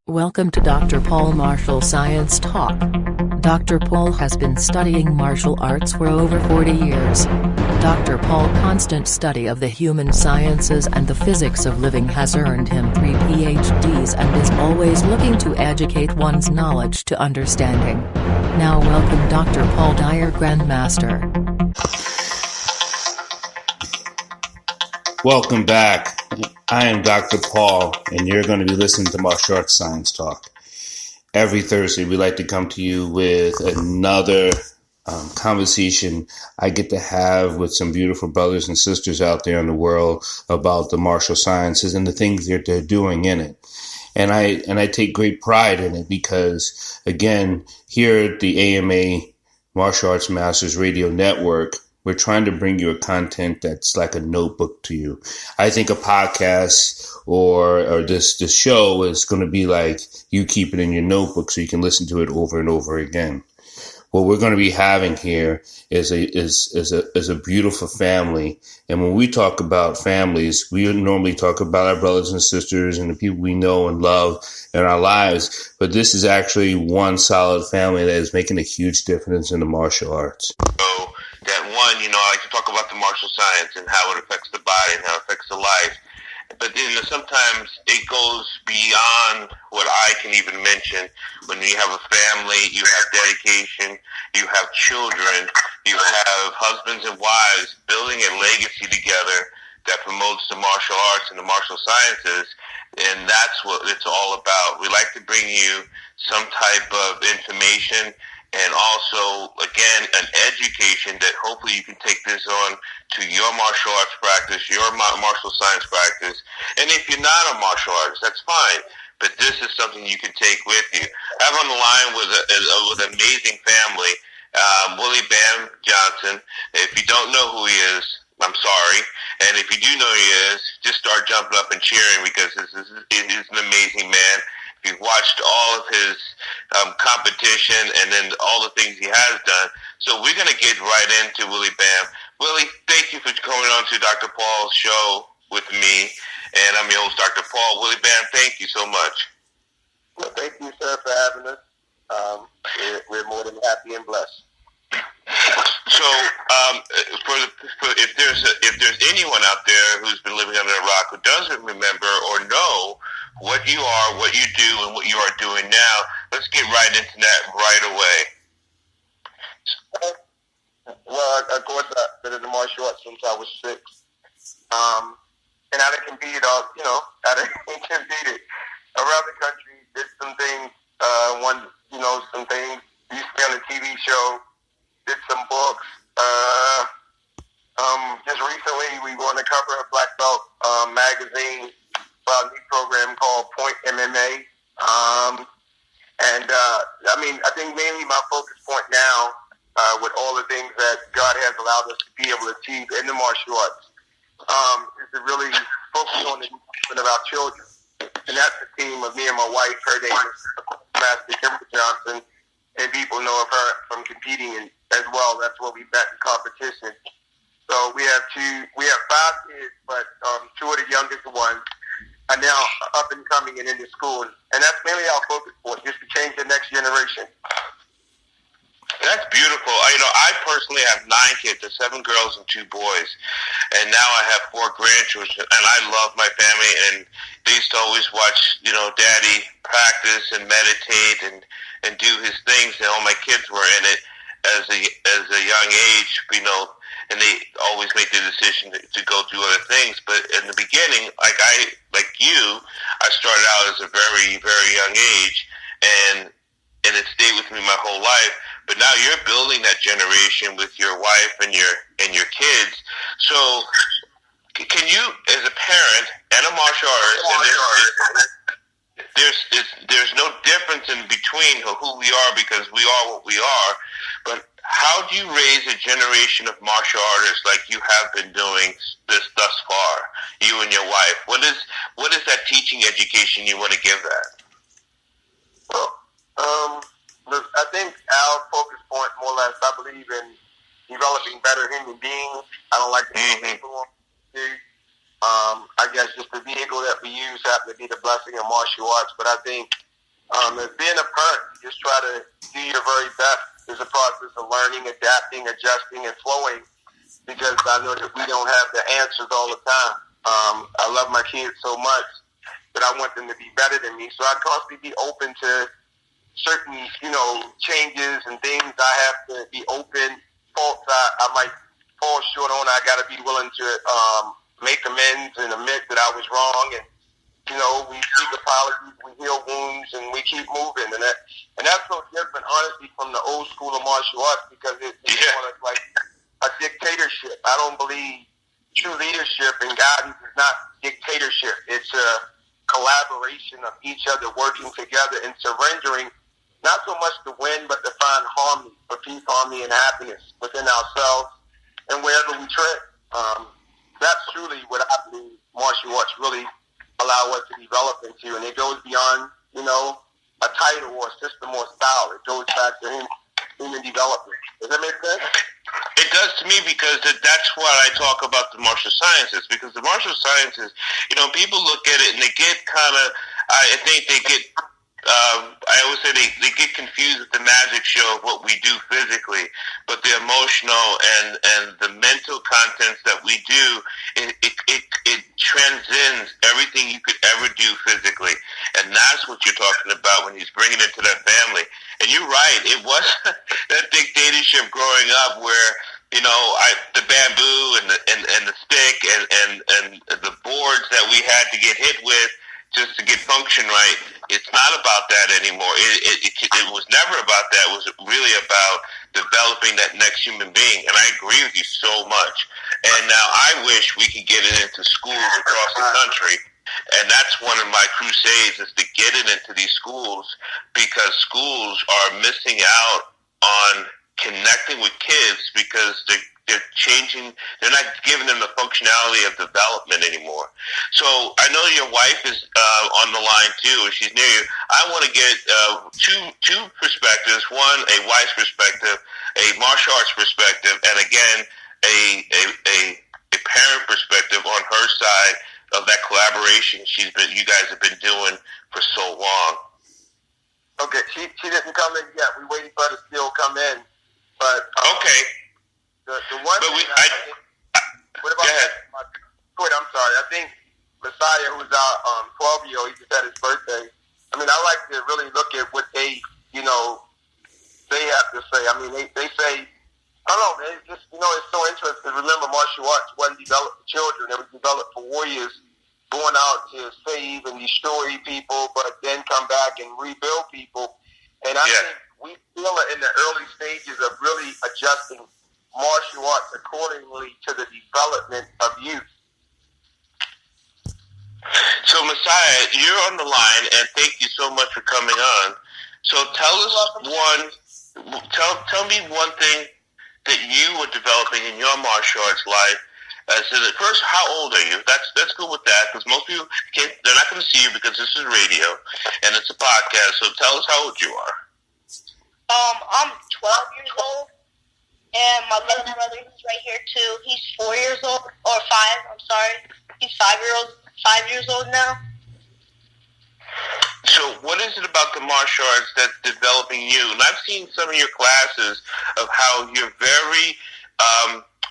Welcome to Dr. Paul Martial Science Talk. Dr. Paul has been studying martial arts for over 40 years. Dr. Paul's constant study of the human sciences and the physics of living has earned him 3 PhDs and is always looking to educate one's knowledge to understanding. Now welcome Dr. Paul Dyer, Grandmaster. Welcome back. I am Dr. Paul, and you're going to be listening to Martial Arts Science Talk. Every Thursday, we like to come to you with another conversation I get to have with some beautiful brothers and sisters out there in the world about the martial sciences and the things that they're doing in it. And I take great pride in it because, again, here at the AMA Martial Arts Masters Radio Network, we're trying to bring you a content that's like a notebook to you. I think a podcast or this show is going to be like you keep it in your notebook so you can listen to it over and over again. What we're going to be having here is a beautiful family. And when we talk about families, we normally talk about our brothers and sisters and the people we know and love in our lives. But this is actually one solid family that is making a huge difference in the martial arts. So that one, I like to talk about the martial science and how it affects the body and how it affects the life. But sometimes it goes beyond what I can even mention. When you have a family, you have dedication, you have children, you have husbands and wives building a legacy together that promotes the martial arts and the martial sciences. And that's what it's all about. We like to bring you some type of information and also, again, an education that hopefully you can take this on to your martial arts practice, your martial science practice. And if you're not a martial artist, that's fine. But this is something you can take with you. I have on the line with an amazing family, Willie Bam Johnson. If you don't know who he is, I'm sorry. And if you do know who he is, just start jumping up and cheering because he's an amazing man. You've watched all of his competition and then all the things he has done. So we're going to get right into Willie Bam. Willie, thank you for coming on to Dr. Paul's show with me. And I'm your host, Dr. Paul. Willie Bam, thank you so much. Well, thank you, sir, for having us. We're more than happy and blessed. So, if there's anyone out there who's been living under a rock who doesn't remember or know what you are, what you do, and what you are doing now, let's get right into that right away. Well, of course, I've been in the martial arts since I was 6. And I done competed, around the country, did some things, some things, used to be on a TV show, did some books. Just recently, we were on the cover of Black Belt magazine, a new program called Point MMA. I think mainly my focus point now, with all the things that God has allowed us to be able to achieve in the martial arts, is to really focus on the development of our children. And that's the team of me and my wife. Her name is Master Kimberly Johnson, and people know of her from competing as well. That's where we bet in competition. So we have 5 kids, but 2 of the youngest ones are now up and coming and into school. And that's mainly our focus point, just to change the next generation. That's beautiful. I personally have 9 kids, 7 girls and 2 boys. And now I have 4 grandchildren, and I love my family. And they used to always watch, Daddy practice and meditate and do his things. And all my kids were in it as a young age, and they always make the decision to go do other things. But in the beginning, like you, I started out as a very, very young age, and it stayed with me my whole life. But now you're building that generation with your wife and your kids. So can you, as a parent and a martial artist, and there's no difference in between who we are because we are what we are, but how do you raise a generation of martial artists like you have been doing this thus far, you and your wife? What is that teaching education you want to give that? Well, I think our focus point, more or less, I believe in developing better human beings. I don't like to put people on. I guess just the vehicle that we use happen to be the blessing of martial arts, but I think As being a parent, you just try to do your very best. There's a process of learning, adapting, adjusting, and flowing, because I know that we don't have the answers all the time. I love my kids so much that I want them to be better than me. So I constantly be open to certain, changes and things. I have to be open. Faults I might fall short on, I got to be willing to make amends and admit that I was wrong. And we seek apologies, we heal wounds, and we keep moving. And that's so different, honestly, from the old school of martial arts, because it's more like a dictatorship. I don't believe true leadership and guidance is not dictatorship. It's a collaboration of each other working together and surrendering, not so much to win, but to find harmony, for peace, harmony, and happiness within ourselves and wherever we tread. That's truly what I believe martial arts really allow us to develop into, and it goes beyond, a title or a system or a style. It goes back to human development. Does that make sense? It does to me, because that's why I talk about the martial sciences, because the martial sciences, people look at it and they get kind of, I think they get, I always say they get confused with the magic show of what we do physically, but the emotional and the mental contents that we do, it transcends everything you could ever do physically. And that's what you're talking about when he's bringing it to that family. And you're right, it was that dictatorship growing up where, the bamboo and the stick and the boards that we had to get hit with just to get function right. It's not about that anymore. It was never about that. It was really about developing that next human being. And I agree with you so much. And now I wish we could get it into schools across the country. And that's one of my crusades, is to get it into these schools, because schools are missing out on connecting with kids, because they're changing, they're not giving them the functionality of development anymore. So I know your wife is on the line too, and she's near you. I want to get two perspectives: one, a wife's perspective, a martial arts perspective, and again, a parent perspective on her side of that collaboration you guys have been doing for so long. Okay, she didn't come in yet. We waiting for her to still come in, but okay. The one but thing what about that? Good, I'm sorry. I think Messiah, who's our 12-year-old, he just had his birthday. I mean, I like to really look at what they have to say. I mean, they say, I don't know, man, it's just, it's so interesting. Remember, martial arts wasn't developed for children. It was developed for warriors going out to save and destroy people, but then come back and rebuild people. And I think we feel it in the early stages of really adjusting martial arts accordingly to the development of youth. So, Messiah, you're on the line, and thank you so much for coming on. So tell me one thing that you were developing in your martial arts life. So first, how old are you? Let's go with that, because most people they're not going to see you because this is radio and it's a podcast. So tell us how old you are. I'm 12 years old. And my little brother, who's right here too, he's 4 years old, or 5, I'm sorry. He's 5 years old now. So what is it about the martial arts that's developing you? And I've seen some of your classes of how you're very,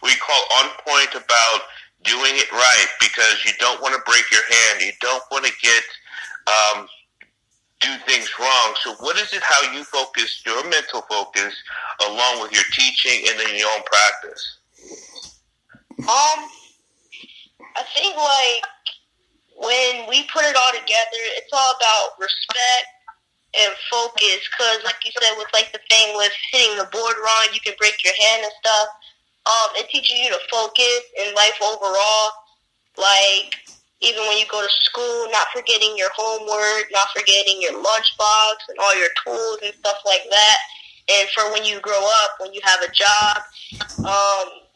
we call on point about doing it right, because you don't want to break your hand. You don't want to get, do things wrong. So what is it, how you focus your mental focus along with your teaching and then your own practice? I think when we put it all together, it's all about respect and focus, because like you said, with the thing with hitting the board wrong, you can break your hand and stuff. It teaches you to focus in life overall, even when you go to school, not forgetting your homework, not forgetting your lunchbox and all your tools and stuff like that. And for when you grow up, when you have a job,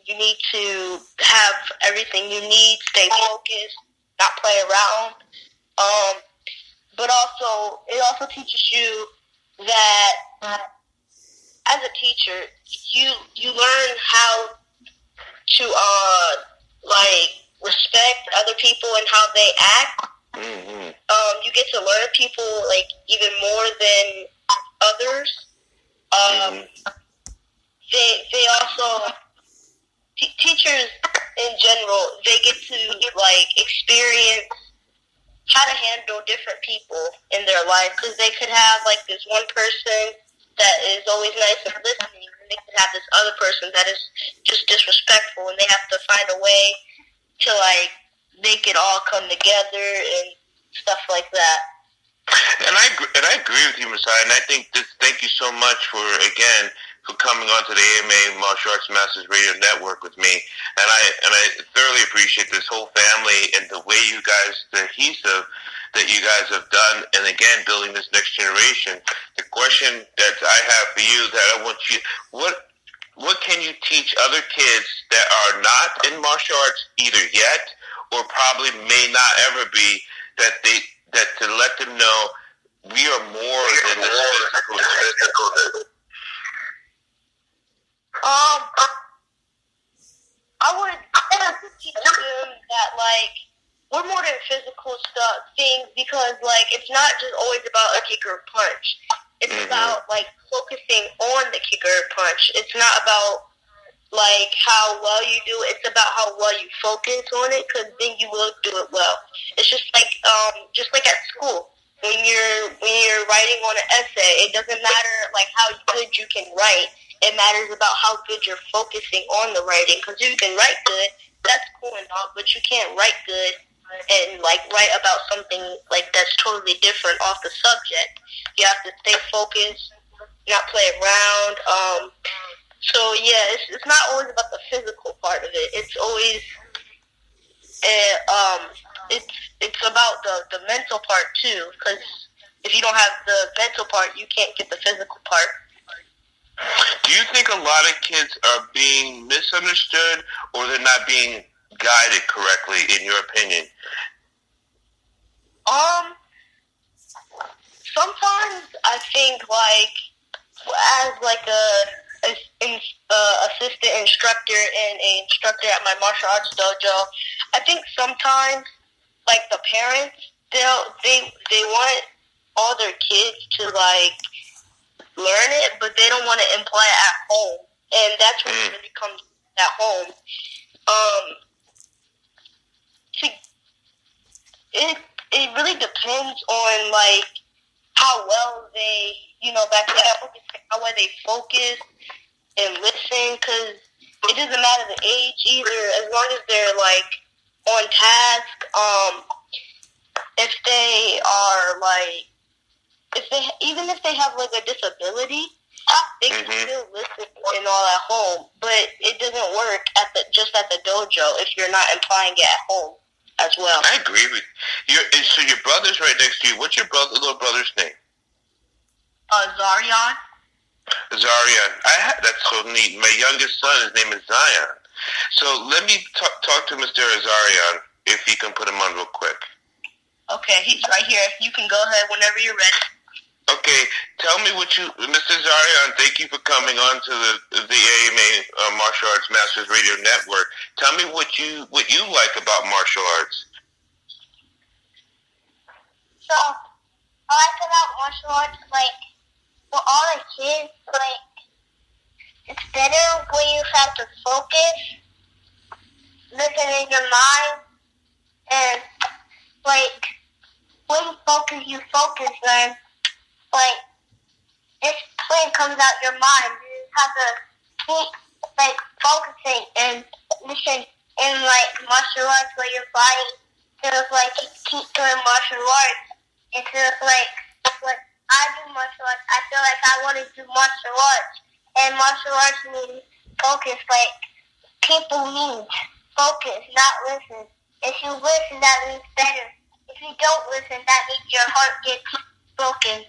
you need to have everything you need, stay focused, not play around. But also, it also teaches you that as a teacher, you learn how to respect other people and how they act, Mm-hmm. You get to learn people like even more than others. They also teachers in general, they get to like experience how to handle different people in their life, because they could have like this one person that is always nice and listening, and they could have this other person that is just disrespectful, and they have to find a way to like make it all come together and stuff like that. And I agree with you, Messiah. And I think thank you so much for coming on to the AMA Martial Arts Masters Radio Network with me. And I thoroughly appreciate this whole family and the way you guys, the adhesive that you guys have done, and again building this next generation. The question that I have for you, that I want you, what can you teach other kids that are not in martial arts either yet, or probably may not ever be, that to let them know we are more than this physical. I would teach them that like we're more than physical things, because like it's not just always about a kick or a punch. It's about like focusing on the kick or a punch. It's not about like how well you do it. It's about how well you focus on it, because then you will do it well. It's just like at school. When you're writing on an essay, it doesn't matter like how good you can write. It matters about how good you're focusing on the writing. Because if you can write good, that's cool and all, but you can't write good and like write about something like that's totally different off the subject. You have to stay focused, not play around. So yeah, it's not always about the physical part of it. It's always it's about the mental part too. Because if you don't have the mental part, you can't get the physical part. Do you think a lot of kids are being misunderstood, or they're not being guided correctly, in your opinion? Sometimes I think like as like a assistant instructor and an instructor at my martial arts dojo, I think sometimes like the parents they want all their kids to like learn it, but they don't want to imply it at home, and that's when it really comes at home. It really depends on like how well they, back to that focus, how well they focus and listen, because it doesn't matter the age either, as long as they're like on task. If they are like, even if they have like a disability, they can still listen and all at home, but it doesn't work just at the dojo if you're not implying it at home as well. I agree with you. So your brother's right next to you. What's your little brother's name? Zarion. Zarion. That's so neat. My youngest son, his name is Zion. So let me talk to Mr. Zarion, if you can put him on real quick. Okay, he's right here. You can go ahead whenever you're ready. Okay, tell me Mr. Zarion, thank you for coming on to the AMA Martial Arts Masters Radio Network. Tell me what you like about martial arts. So, I like about martial arts, like, for all the kids, like, it's better when you have to focus, listen in your mind, and, like, when you focus, then, like, discipline comes out your mind. You have to keep, like, focusing and listen in, like, martial arts where you're fighting. Instead of, like, keep doing martial arts. Instead of, like, when I do martial arts, I feel like I want to do martial arts. And martial arts means focus. Like, people mean focus, not listen. If you listen, that means better. If you don't listen, that means your heart gets broken.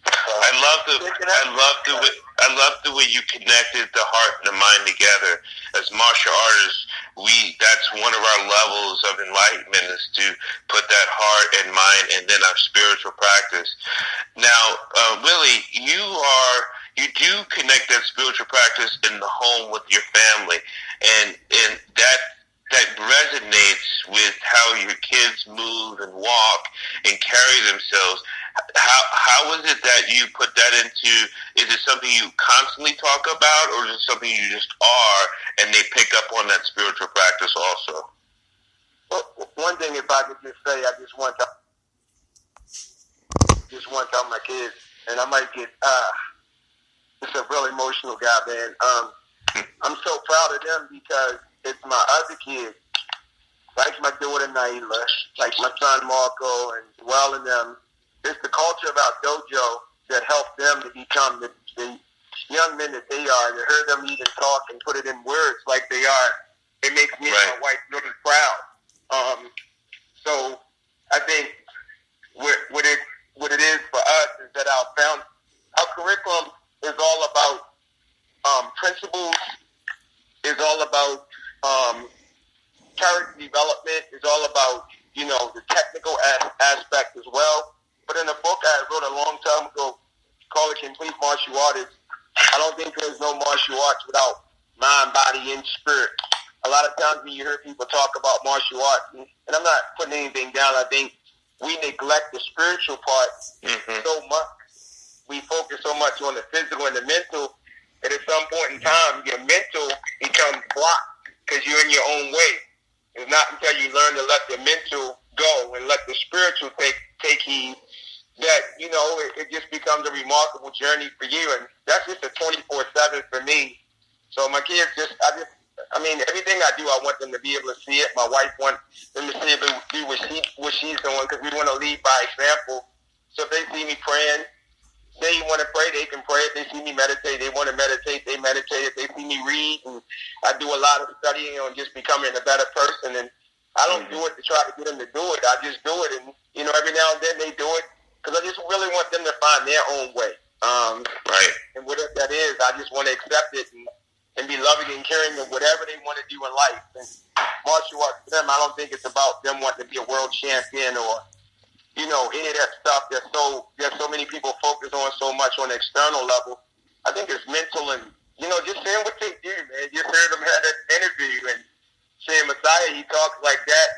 I love the way you connected the heart and the mind together. As martial artists, that's one of our levels of enlightenment, is to put that heart and mind and then our spiritual practice. Now, Willie, you do connect that spiritual practice in the home with your family, and that that resonates with how your kids move and walk and carry themselves. How is it that you put that into? Is it something you constantly talk about, or is it something you just are, and they pick up on that spiritual practice also? Well, one thing, if I could just say, I just want to tell my kids, and I might get just a real emotional guy, man. I'm so proud of them because it's my other kids, like my daughter Naila, like my son Marco, and Joel and them. It's the culture of our dojo that helped them to become the young men that they are. To hear them even talk and put it in words like they are, it makes me and my wife really proud. So I think what it is for us is that our curriculum is all about principles, is all about character development, is all about, the technical aspect as well. But in a book I wrote a long time ago called The Complete Martial Artist, I don't think there's no martial arts without mind, body, and spirit. A lot of times when you hear people talk about martial arts, and I'm not putting anything down, I think we neglect the spiritual part so much. We focus so much on the physical and the mental that at some point in time, your mental becomes blocked because you're in your own way. It's not until you learn to let the mental go and let the spiritual take heed that, it just becomes a remarkable journey for you. And that's just a 24/7 for me. So my kids everything I do, I want them to be able to see it. My wife wants them to see it, do what she's doing, because we want to lead by example. So if they see me praying, they want to pray, they can pray. If they see me meditate, they want to meditate, they meditate. If they see me read, and I do a lot of studying on just becoming a better person. And I don't do it to try to get them to do it. I just do it. And, every now and then they do it because I just really want them to find their own way. Right. And whatever that is, I just want to accept it and be loving and caring of whatever they want to do in life. And martial arts for them, I don't think it's about them wanting to be a world champion or, any of that stuff that so many people focus on so much on the external level. I think it's mental and, just saying what they do, man. Just heard them have that interview and seeing Messiah, he talks like that.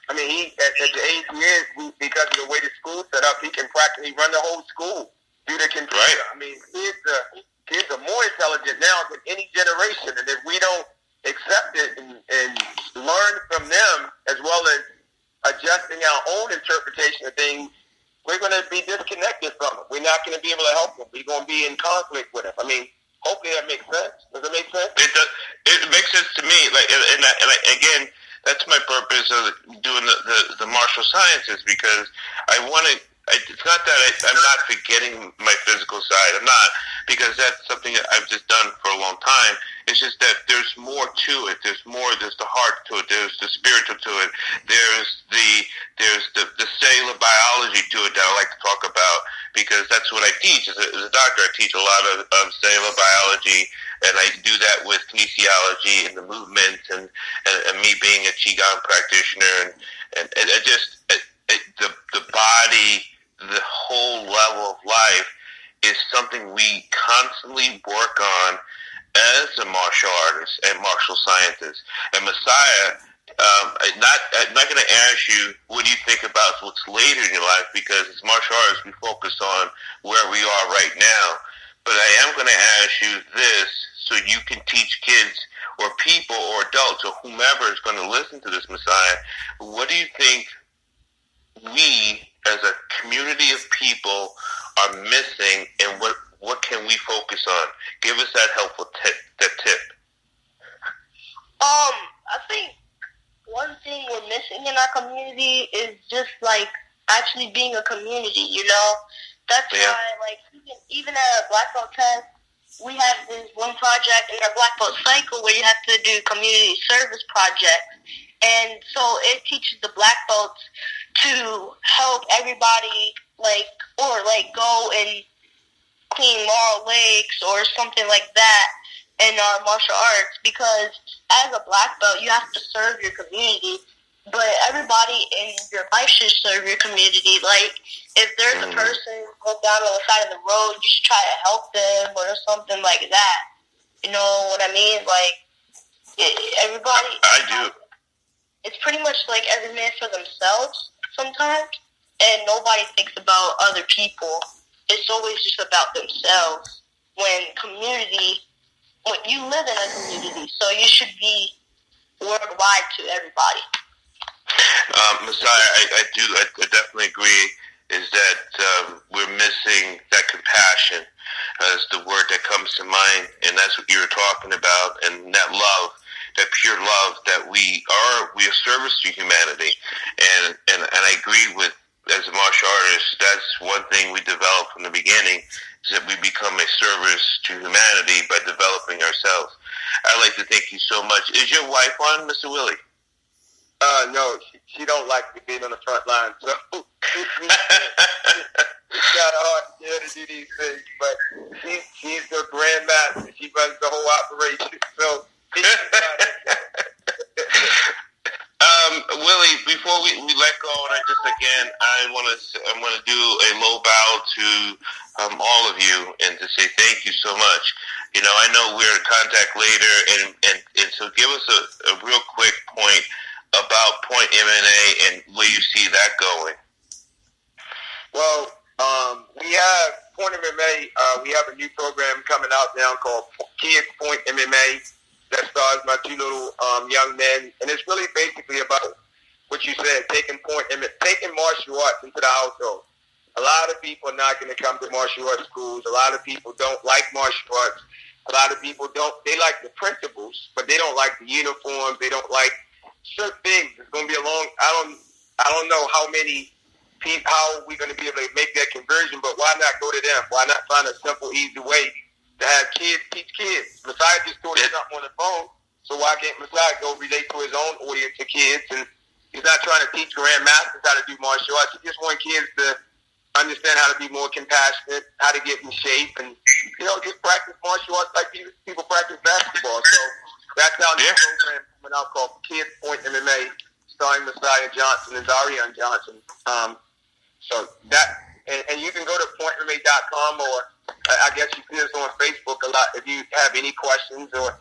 And he, at the age he is, because of the way the school's set up, he can practically run the whole school through the computer. Right. Kids are more intelligent now than any generation, and if we don't accept it and learn from them as well as adjusting our own interpretation of things, we're going to be disconnected from them. We're not going to be able to help them. We're going to be in conflict with them. Hopefully that makes sense. Does it make sense? It does. It makes sense to me. Again, that's my purpose of doing the martial sciences, because I want to. It's not that I'm not forgetting my physical side. I'm not, because that's something that I've just done for a long time. It's just that there's more to it. There's the heart to it. There's the spiritual to it. There's the cellular biology to it that I like to talk about, because that's what I teach. As a doctor, I teach a lot of cellular biology, and I do that with kinesiology and the movements, and me being a Qigong practitioner, and the body, the whole level of life is something we constantly work on as a martial artist and martial scientist. And Messiah, I'm not going to ask you what do you think about what's later in your life, because as martial artists we focus on where we are right now. But I am going to ask you this so you can teach kids or people or adults or whomever is going to listen to this, Messiah. What do you think we as a community of people are missing, and what can we focus on? Give us that helpful tip. I think one thing we're missing in our community is just actually being a community, That's why, even at a black belt test, we have this one project in our black belt cycle where you have to do community service projects. And so it teaches the black belts to help everybody, go and clean moral lakes or something like that in our martial arts, because as a black belt, you have to serve your community, but everybody in your life should serve your community. If there's a person going down on the side of the road, you should try to help them or something like that. You know what I mean? Everybody... I do. it's pretty much like every man for themselves sometimes, and nobody thinks about other people. It's always just about themselves. When you live in a community, so you should be worldwide to everybody. Messiah, I definitely agree, is that we're missing that compassion as the word that comes to mind, and that's what you were talking about, and that love, that pure love, that we are service to humanity. And I agree with, as a martial artist, that's one thing we develop from the beginning, is that we become a service to humanity by developing ourselves. I'd like to thank you so much. Is your wife on, Mr. Willie? No, she don't like being on the front line, so it's kind of hard to get her to do these things, but she's the grandmaster. She runs the whole operation, so Willie, before we let go, and I want to do a low bow to all of you and to say thank you so much. You know, I know we're in contact later, and so give us a real quick point about Point MMA and where you see that going. Well, we have Point MMA. We have a new program coming out now called Kids Point MMA that stars my two little young men, and it's really basically about what you said, taking martial arts into the household. A lot of people are not going to come to martial arts schools. A lot of people don't like martial arts. A lot of people they like the principles, but they don't like the uniforms. They don't like certain things. It's going to be I don't know how we're going to be able to make that conversion, but why not go to them? Why not find a simple, easy way to have kids teach kids? Messiah just told us something on the phone, so why can't Messiah go relate to his own audience of kids? And he's not trying to teach grandmasters how to do martial arts. He just wants kids to understand how to be more compassionate, how to get in shape, and, just practice martial arts like people practice basketball. So that's our new program coming out called Kids Point MMA, starring Messiah Johnson and Zarian Johnson. So that, and you can go to pointmma.com, or I guess you see us on Facebook a lot if you have any questions or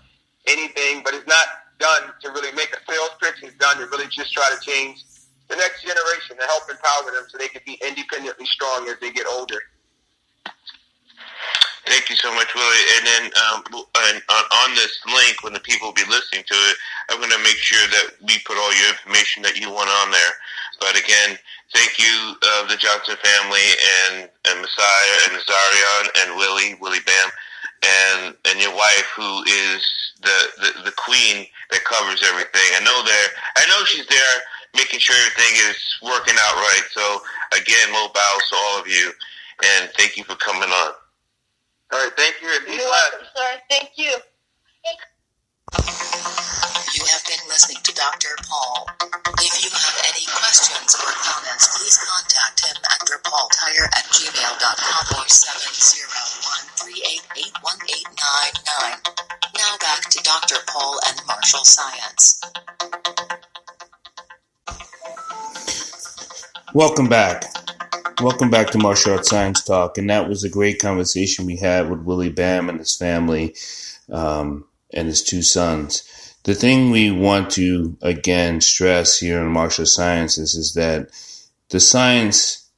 anything, but it's not done to really make a sales pitch. It's done to really just try to change the next generation, to help empower them so they can be independently strong as they get older. Thank you so much, Willie. And then on this link, when the people will be listening to it, I'm going to make sure that we put all your information that you want on there. But again, thank you, the Johnson family, and Messiah, and Zarian, and Willie Bam, and your wife, who is the queen that covers everything. I know she's there making sure everything is working out right. So again, low bows to all of you, and thank you for coming on. All right, thank you. You're welcome, sir. Thank you. You have been listening to Dr. Paul. If you have any questions or comments, please contact him at drpaultire@gmail.com or 701-388-1899. Now back to Dr. Paul and martial science. Welcome back. Welcome back to Martial Arts Science Talk, and that was a great conversation we had with Willie Bam and his family and his two sons. The thing we want to, again, stress here in martial sciences is that the science,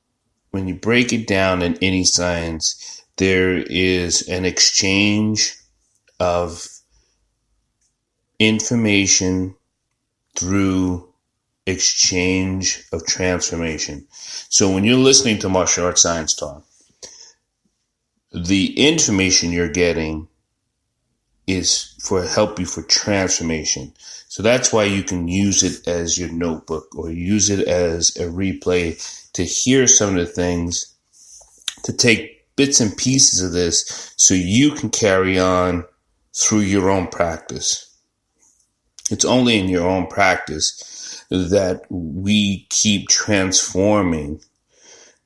when you break it down in any science, there is an exchange of information through exchange of transformation. So when you're listening to Martial Arts Science Talk, the information you're getting is help you for transformation. So that's why you can use it as your notebook or use it as a replay to hear some of the things, to take bits and pieces of this so you can carry on through your own practice. It's only in your own practice that we keep transforming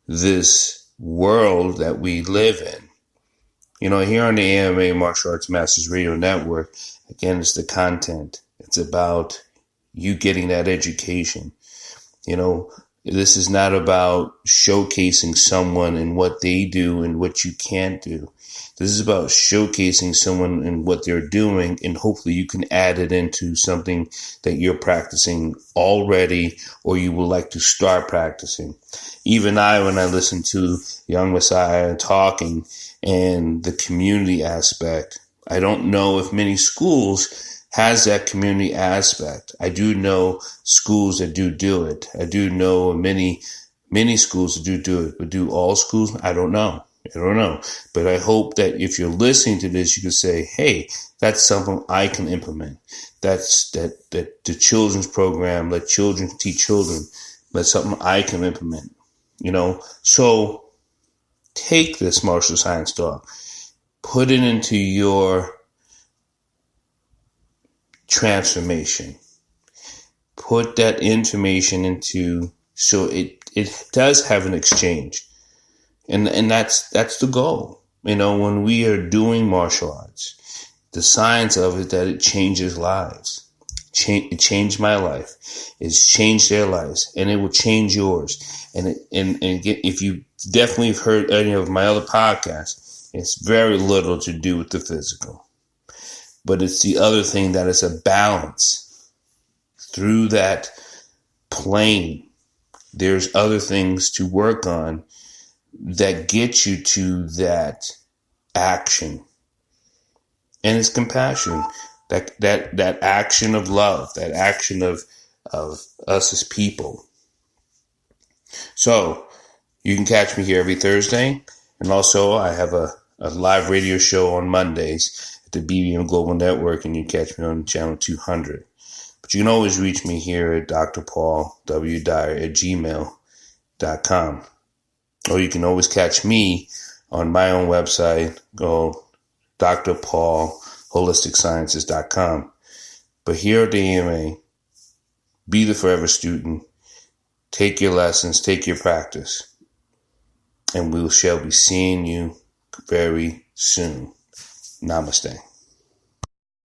this world that we live in. Here on the AMA Martial Arts Masters Radio Network, again, it's the content. It's about you getting that education. This is not about showcasing someone and what they do and what you can't do. This is about showcasing someone and what they're doing, and hopefully you can add it into something that you're practicing already or you would like to start practicing. Even when I listen to Young Messiah talking and the community aspect, I don't know if many schools has that community aspect. I do know schools that do it. I do know many schools that do it. But do all schools? I don't know. But I hope that if you're listening to this, you can say, hey, that's something I can implement. That's that the children's program, let children teach children. That's something I can implement. So take this martial science talk, put it into your transformation. Put that information into, so it does have an exchange. And that's the goal. When we are doing martial arts, the science of it, that it changes lives. It changed my life. It's changed their lives, and it will change yours. And if you definitely have heard any of my other podcasts, it's very little to do with the physical. But it's the other thing that is a balance through that plane. There's other things to work on that get you to that action. And it's compassion. That action of love, that action of us as people. So you can catch me here every Thursday. And also I have a live radio show on Mondays at the BBM Global Network, and you catch me on channel 200. But you can always reach me here at drpaulwdyer@gmail.com. Or you can always catch me on my own website, go drpaulholisticsciences.com. But here at the AMA, be the forever student. Take your lessons, take your practice. And we shall be seeing you very soon. Namaste.